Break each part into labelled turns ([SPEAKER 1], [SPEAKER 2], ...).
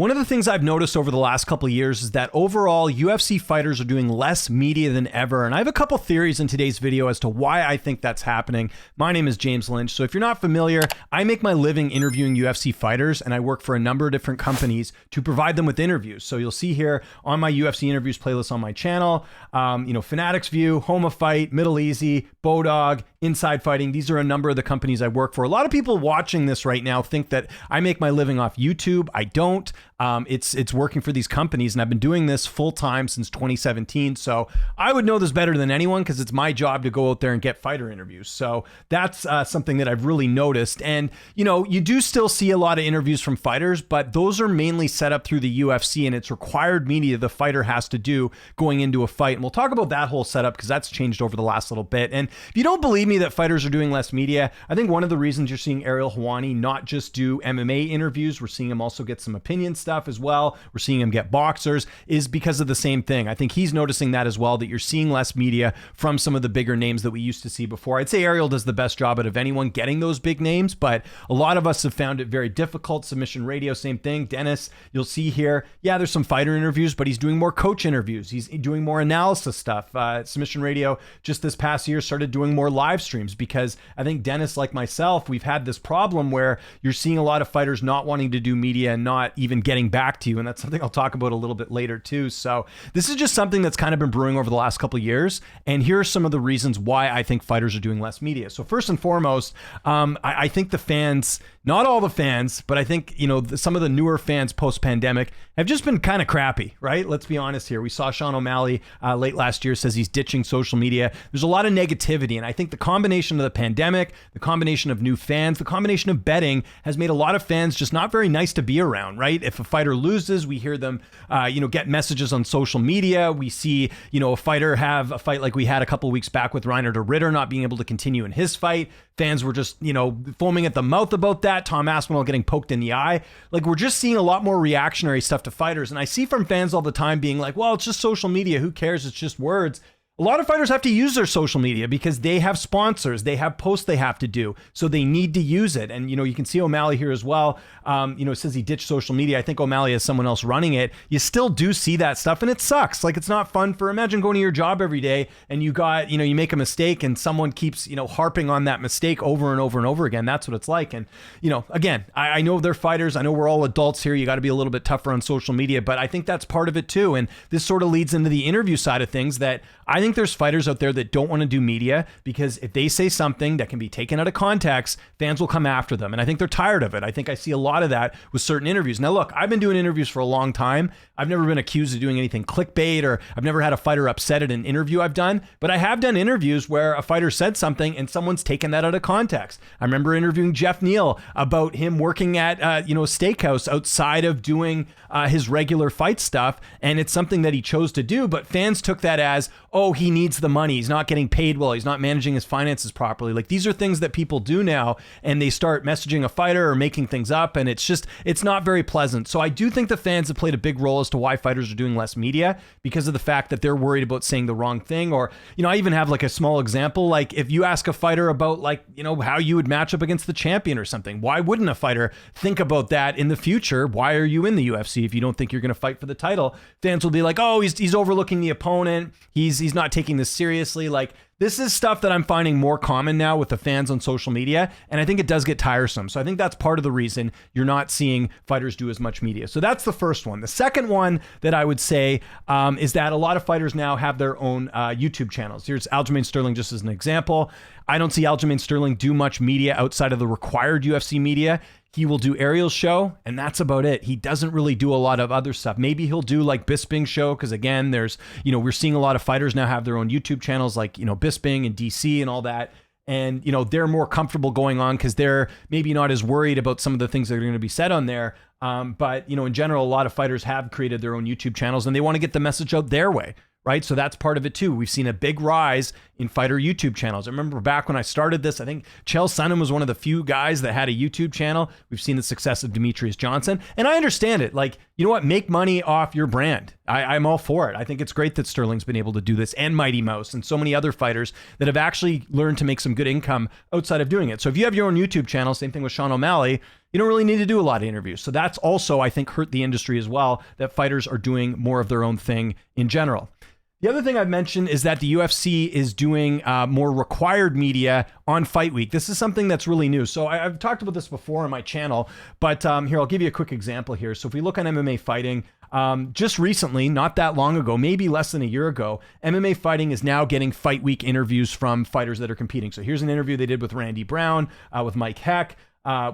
[SPEAKER 1] One of the things I've noticed over the last couple of years is that overall UFC fighters are doing less media than ever. And I have a couple theories in today's video as to why I think that's happening. My name is James Lynch. So if you're not familiar, I make my living interviewing UFC fighters, and I work for a number of different companies to provide them with interviews. So you'll see here on my UFC interviews playlist on my channel, Fanatics View, Home of Fight, Middle Easy, Bodog, Inside Fighting. These are a number of the companies I work for. A lot of people watching this right now think that I make my living off YouTube. I don't. It's working for these companies, and I've been doing this full time since 2017. So I would know this better than anyone because it's my job to go out there and get fighter interviews. So that's something that I've really noticed. And, you do still see a lot of interviews from fighters, but those are mainly set up through the UFC, and it's required media the fighter has to do going into a fight. And we'll talk about that whole setup because that's changed over the last little bit. And if you don't believe me that fighters are doing less media, I think one of the reasons you're seeing Ariel Helwani not just do MMA interviews, we're seeing him also get some opinion stuff as well. We're seeing him get boxers, is because of the same thing. I think he's noticing that as well, that you're seeing less media from some of the bigger names that we used to see before. I'd say Ariel does the best job out of anyone getting those big names, but a lot of us have found it very difficult. Submission Radio, same thing. Dennis, you'll see here, yeah, there's some fighter interviews, but he's doing more coach interviews. He's doing more analysis stuff. Submission Radio just this past year started doing more live streams because I think Dennis, like myself, we've had this problem where you're seeing a lot of fighters not wanting to do media and not even getting back to you. And that's something I'll talk about a little bit later too. So this is just something that's kind of been brewing over the last couple of years. And here are some of the reasons why I think fighters are doing less media. So first and foremost, I think the fans, not all the fans, but I think, some of the newer fans post-pandemic have just been kind of crappy, right? Let's be honest here. We saw Sean O'Malley late last year says he's ditching social media. There's a lot of negativity. And I think the combination of the pandemic, the combination of new fans, the combination of betting has made a lot of fans just not very nice to be around, right? If a fighter loses, we hear them, get messages on social media. We see, a fighter have a fight like we had a couple of weeks back with Reiner de Ritter not being able to continue in his fight. Fans were just, foaming at the mouth about that. Tom Aspinall getting poked in the eye. Like, we're just seeing a lot more reactionary stuff to fighters. And I see from fans all the time being like, well, it's just social media. Who cares? It's just words. A lot of fighters have to use their social media because they have sponsors, they have posts they have to do, so they need to use it. And, you can see O'Malley here as well. It says he ditched social media. I think O'Malley has someone else running it. You still do see that stuff, and it sucks. Like, it's not fun imagine going to your job every day and you make a mistake and someone keeps, harping on that mistake over and over and over again. That's what it's like. And, again, I know they're fighters. I know we're all adults here. You got to be a little bit tougher on social media, but I think that's part of it too. And this sort of leads into the interview side of things that I think there's fighters out there that don't want to do media because if they say something that can be taken out of context, fans will come after them. And I think they're tired of it. I think I see a lot of that with certain interviews. Now, look, I've been doing interviews for a long time. I've never been accused of doing anything clickbait, or I've never had a fighter upset at an interview I've done, but I have done interviews where a fighter said something and someone's taken that out of context. I remember interviewing Jeff Neal about him working at, a steakhouse outside of doing his regular fight stuff. And it's something that he chose to do, but fans took that as, oh, he needs the money. He's not getting paid well. He's not managing his finances properly. Like, these are things that people do now, and they start messaging a fighter or making things up, and it's not very pleasant. So I do think the fans have played a big role as to why fighters are doing less media because of the fact that they're worried about saying the wrong thing. Or, I even have like a small example. Like, if you ask a fighter about how you would match up against the champion or something, why wouldn't a fighter think about that in the future? Why are you in the UFC if you don't think you're going to fight for the title? Fans will be like, oh, he's overlooking the opponent. He's not taking this seriously. Like, this is stuff that I'm finding more common now with the fans on social media, and I think it does get tiresome. So I think that's part of the reason you're not seeing fighters do as much media. So that's the first one. The second one that I would say is that a lot of fighters now have their own YouTube channels. Here's Aljamain Sterling just as an example. I don't see Aljamain Sterling do much media outside of the required UFC media. He will do Ariel's show, and that's about it. He doesn't really do a lot of other stuff. Maybe he'll do like Bisping's show, because again, there's, we're seeing a lot of fighters now have their own YouTube channels, like, Bisping and DC and all that. And, they're more comfortable going on because they're maybe not as worried about some of the things that are going to be said on there. But, in general, a lot of fighters have created their own YouTube channels and they want to get the message out their way. Right. So that's part of it too. We've seen a big rise in fighter YouTube channels. I remember back when I started this, I think Chael Sonnen was one of the few guys that had a YouTube channel. We've seen the success of Demetrius Johnson, and I understand it. Like, you know what? Make money off your brand. I'm all for it. I think it's great that Sterling's been able to do this, and Mighty Mouse and so many other fighters that have actually learned to make some good income outside of doing it. So if you have your own YouTube channel, same thing with Sean O'Malley, you don't really need to do a lot of interviews. So that's also, I think, hurt the industry as well, that fighters are doing more of their own thing in general. The other thing I've mentioned is that the UFC is doing more required media on Fight Week. This is something that's really new. So I've talked about this before on my channel, but here, I'll give you a quick example here. So if we look on MMA fighting, just recently, not that long ago, maybe less than a year ago, MMA fighting is now getting Fight Week interviews from fighters that are competing. So here's an interview they did with Randy Brown, with Mike Heck.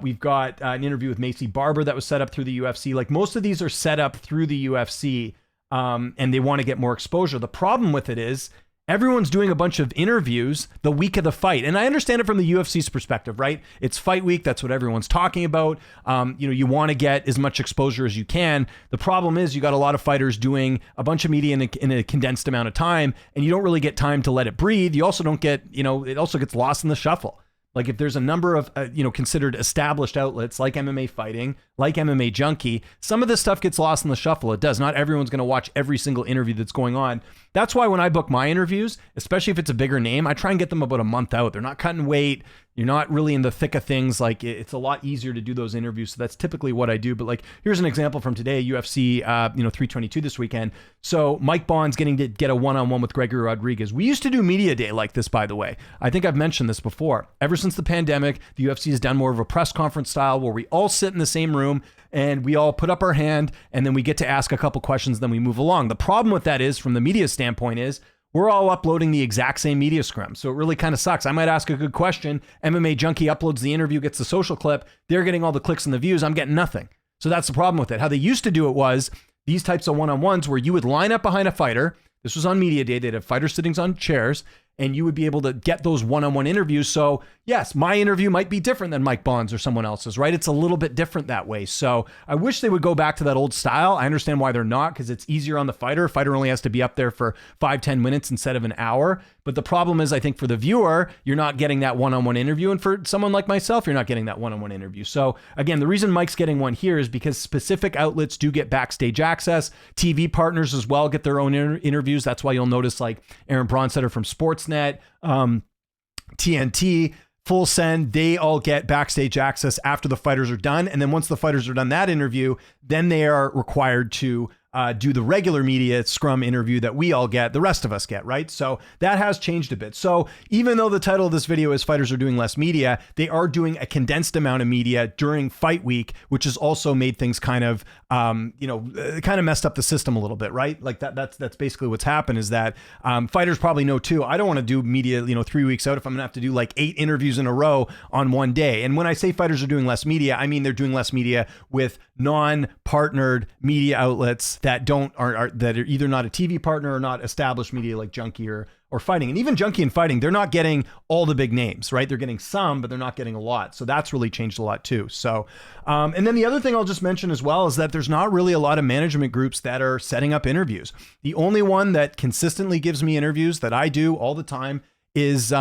[SPEAKER 1] We've got an interview with Macy Barber that was set up through the UFC. Like, most of these are set up through the UFC, and they want to get more exposure. The problem with it is everyone's doing a bunch of interviews the week of the fight. And I understand it from the UFC's perspective, right? It's Fight Week. That's what everyone's talking about. You want to get as much exposure as you can. The problem is you got a lot of fighters doing a bunch of media in a condensed amount of time, and you don't really get time to let it breathe. You also don't get, it also gets lost in the shuffle. Like, if there's a number of, considered established outlets like MMA Fighting, like MMA Junkie, some of this stuff gets lost in the shuffle. It does. Not everyone's going to watch every single interview that's going on. That's why when I book my interviews, especially if it's a bigger name, I try and get them about a month out. They're not cutting weight. You're not really in the thick of things. Like, it's a lot easier to do those interviews. So that's typically what I do. But like, here's an example from today, UFC, 322 this weekend. So Mike Bond's getting to get a one-on-one with Gregory Rodriguez. We used to do media day like this, by the way. I think I've mentioned this before. Ever since the pandemic, the UFC has done more of a press conference style where we all sit in the same room and we all put up our hand, and then we get to ask a couple questions, then we move along. The problem with that is, from the media standpoint, is we're all uploading the exact same media scrum. So it really kind of sucks. I might ask a good question. MMA Junkie uploads the interview, gets the social clip. They're getting all the clicks and the views. I'm getting nothing. So that's the problem with it. How they used to do it was these types of one-on-ones where you would line up behind a fighter. This was on media day. They'd have fighter sittings on chairs, and you would be able to get those one-on-one interviews. So yes, my interview might be different than Mike Bond's or someone else's, right? It's a little bit different that way. So I wish they would go back to that old style. I understand why they're not, because it's easier on the fighter. Fighter only has to be up there for 5-10 minutes instead of an hour. But the problem is, I think for the viewer, you're not getting that one-on-one interview. And for someone like myself, you're not getting that one-on-one interview. So again, the reason Mike's getting one here is because specific outlets do get backstage access. TV partners as well get their own interviews. That's why you'll notice like Aaron Bronstetter from Sportsnet, TNT, Full Send, they all get backstage access after the fighters are done. And then once the fighters are done that interview, then they are required to do the regular media scrum interview that we all get, the rest of us get, right? So that has changed a bit. So even though the title of this video is Fighters Are Doing Less Media, they are doing a condensed amount of media during Fight Week, which has also made things kind of, kind of messed up the system a little bit, right? Like that's basically what's happened, is that fighters probably know too, I don't want to do media, 3 weeks out if I'm gonna have to do like 8 interviews in a row on one day. And when I say fighters are doing less media, I mean they're doing less media with non-partnered media outlets that that are either not a TV partner or not established media like Junkie or Fighting. And even Junkie and Fighting, they're not getting all the big names, right? They're getting some, but they're not getting a lot. So that's really changed a lot too. So, and then the other thing I'll just mention as well is that there's not really a lot of management groups that are setting up interviews. The only one that consistently gives me interviews that I do all the time is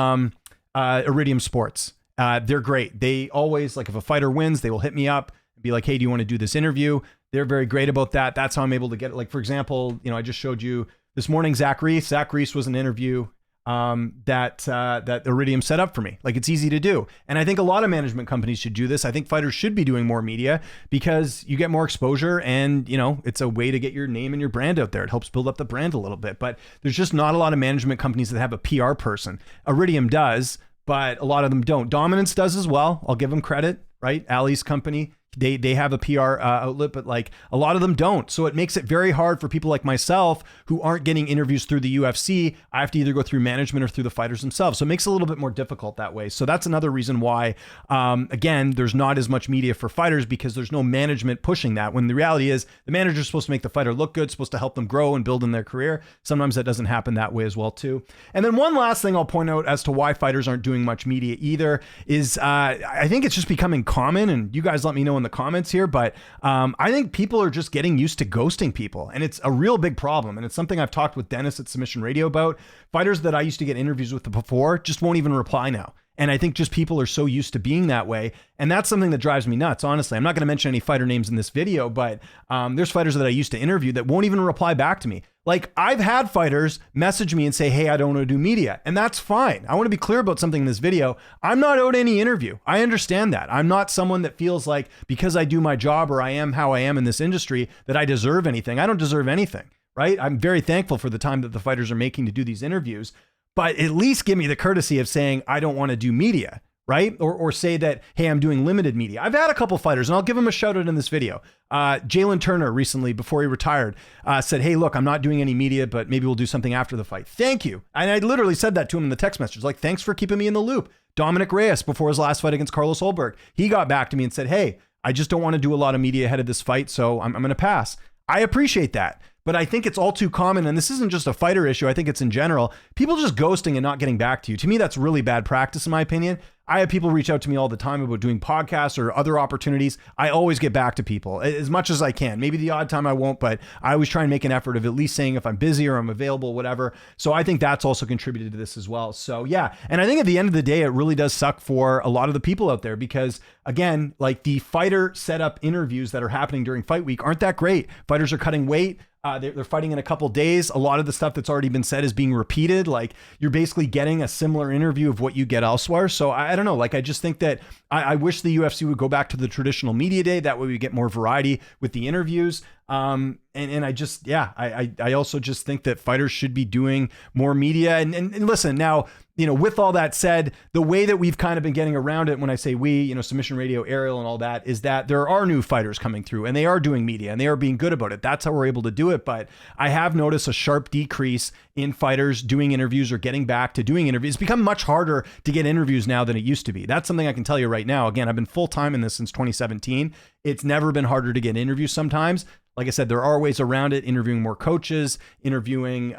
[SPEAKER 1] Iridium Sports. They're great. They always, like, if a fighter wins, they will hit me up and be like, hey, do you want to do this interview? They're very great about that. That's how I'm able to get it. Like, for example, I just showed you this morning, Zach Reese. Zach Reese was an interview that Iridium set up for me. Like, it's easy to do. And I think a lot of management companies should do this. I think fighters should be doing more media because you get more exposure, and, it's a way to get your name and your brand out there. It helps build up the brand a little bit, but there's just not a lot of management companies that have a PR person. Iridium does, but a lot of them don't. Dominance does as well. I'll give them credit, right? Ali's company. They have a PR outlet, but like a lot of them don't. So it makes it very hard for people like myself who aren't getting interviews through the UFC. I have to either go through management or through the fighters themselves. So it makes it a little bit more difficult that way. So that's another reason why, again, there's not as much media for fighters, because there's no management pushing that, when the reality is the manager is supposed to make the fighter look good, supposed to help them grow and build in their career. Sometimes that doesn't happen that way as well too. And then one last thing I'll point out as to why fighters aren't doing much media either is I think it's just becoming common, and you guys let me know in the comments here, but I think people are just getting used to ghosting people, and it's a real big problem. And it's something I've talked with Dennis at Submission Radio about. Fighters that I used to get interviews with before just won't even reply now. And I think just people are so used to being that way. And that's something that drives me nuts, honestly. I'm not going to mention any fighter names in this video, but there's fighters that I used to interview that won't even reply back to me. Like, I've had fighters message me and say, hey, I don't want to do media. And that's fine. I want to be clear about something in this video. I'm not owed any interview. I understand that. I'm not someone that feels like because I do my job or I am how I am in this industry that I deserve anything. I don't deserve anything, right? I'm very thankful for the time that the fighters are making to do these interviews, but at least give me the courtesy of saying, I don't want to do media. Right? Or say that, hey, I'm doing limited media. I've had a couple fighters, and I'll give them a shout out in this video. Jalen Turner recently, before he retired, said, hey, look, I'm not doing any media, but maybe we'll do something after the fight. Thank you. And I literally said that to him in the text message, like, thanks for keeping me in the loop. Dominic Reyes, before his last fight against Carlos Holberg, he got back to me and said, hey, I just don't want to do a lot of media ahead of this fight, so I'm going to pass. I appreciate that. But I think it's all too common, and this isn't just a fighter issue, I think it's in general, people just ghosting and not getting back to you. To me, that's really bad practice, in my opinion. I have people reach out to me all the time about doing podcasts or other opportunities. I always get back to people as much as I can. Maybe the odd time I won't, but I always try and make an effort of at least saying if I'm busy or I'm available, whatever. So I think that's also contributed to this as well. So yeah, and I think at the end of the day, it really does suck for a lot of the people out there because, again, like the fighter setup interviews that are happening during fight week aren't that great. Fighters are cutting weight. They're fighting in a couple days. A lot of the stuff that's already been said is being repeated. Like, you're basically getting a similar interview of what you get elsewhere. So I don't know. Like, I just think that I wish the UFC would go back to the traditional media day. That way we get more variety with the interviews. And I just, yeah, I also just think that fighters should be doing more media. And listen, now, you know, with all that said, the way that we've kind of been getting around it, when I say we, you know, Submission Radio, Ariel and all that, is that there are new fighters coming through and they are doing media and they are being good about it. That's how we're able to do it. But I have noticed a sharp decrease in fighters doing interviews or getting back to doing interviews. It's become much harder to get interviews now than it used to be. That's something I can tell you right now. Again, I've been full-time in this since 2017. It's never been harder to get interviews sometimes. Like I said, there are ways around it, interviewing more coaches, interviewing,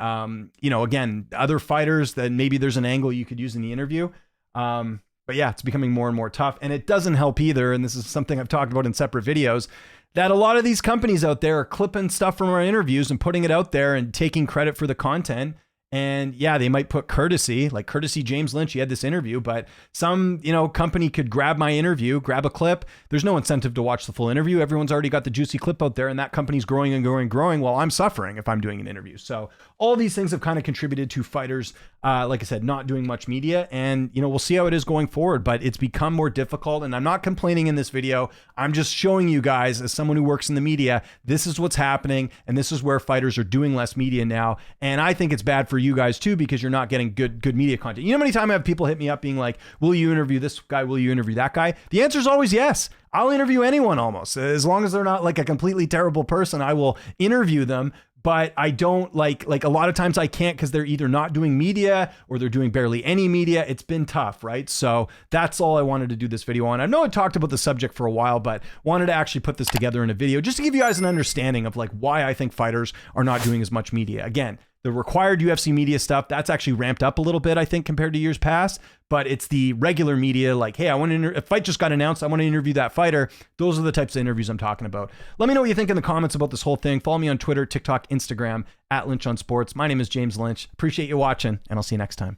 [SPEAKER 1] you know, again, other fighters that maybe there's an angle you could use in the interview. But yeah, it's becoming more and more tough. And it doesn't help either, and this is something I've talked about in separate videos, that a lot of these companies out there are clipping stuff from our interviews and putting it out there and taking credit for the content. And yeah, they might put courtesy, like courtesy James Lynch, he had this interview, but some, you know, company could grab my interview, grab a clip. There's no incentive to watch the full interview. Everyone's already got the juicy clip out there and that company's growing and growing and growing while I'm suffering if I'm doing an interview. So all these things have kind of contributed to fighters, like I said, not doing much media. And, you know, we'll see how it is going forward, but it's become more difficult. And I'm not complaining in this video. I'm just showing you guys, as someone who works in the media, this is what's happening. And this is where fighters are doing less media now. And I think it's bad for you guys too, because you're not getting good media content. You know how many times I have people hit me up being like, will you interview this guy? Will you interview that guy? The answer is always yes. I'll interview anyone almost. As long as they're not like a completely terrible person, I will interview them. But I don't like a lot of times I can't because they're either not doing media or they're doing barely any media. It's been tough, right? So that's all I wanted to do this video on. I know I talked about the subject for a while, but wanted to actually put this together in a video just to give you guys an understanding of like why I think fighters are not doing as much media. Again, the required UFC media stuff, that's actually ramped up a little bit, I think, compared to years past. But it's the regular media, like, hey, I want to, a fight just got announced, I want to interview that fighter. Those are the types of interviews I'm talking about. Let me know what you think in the comments about this whole thing. Follow me on Twitter, TikTok, Instagram, @Lynch on Sports. My name is James Lynch. Appreciate you watching, and I'll see you next time.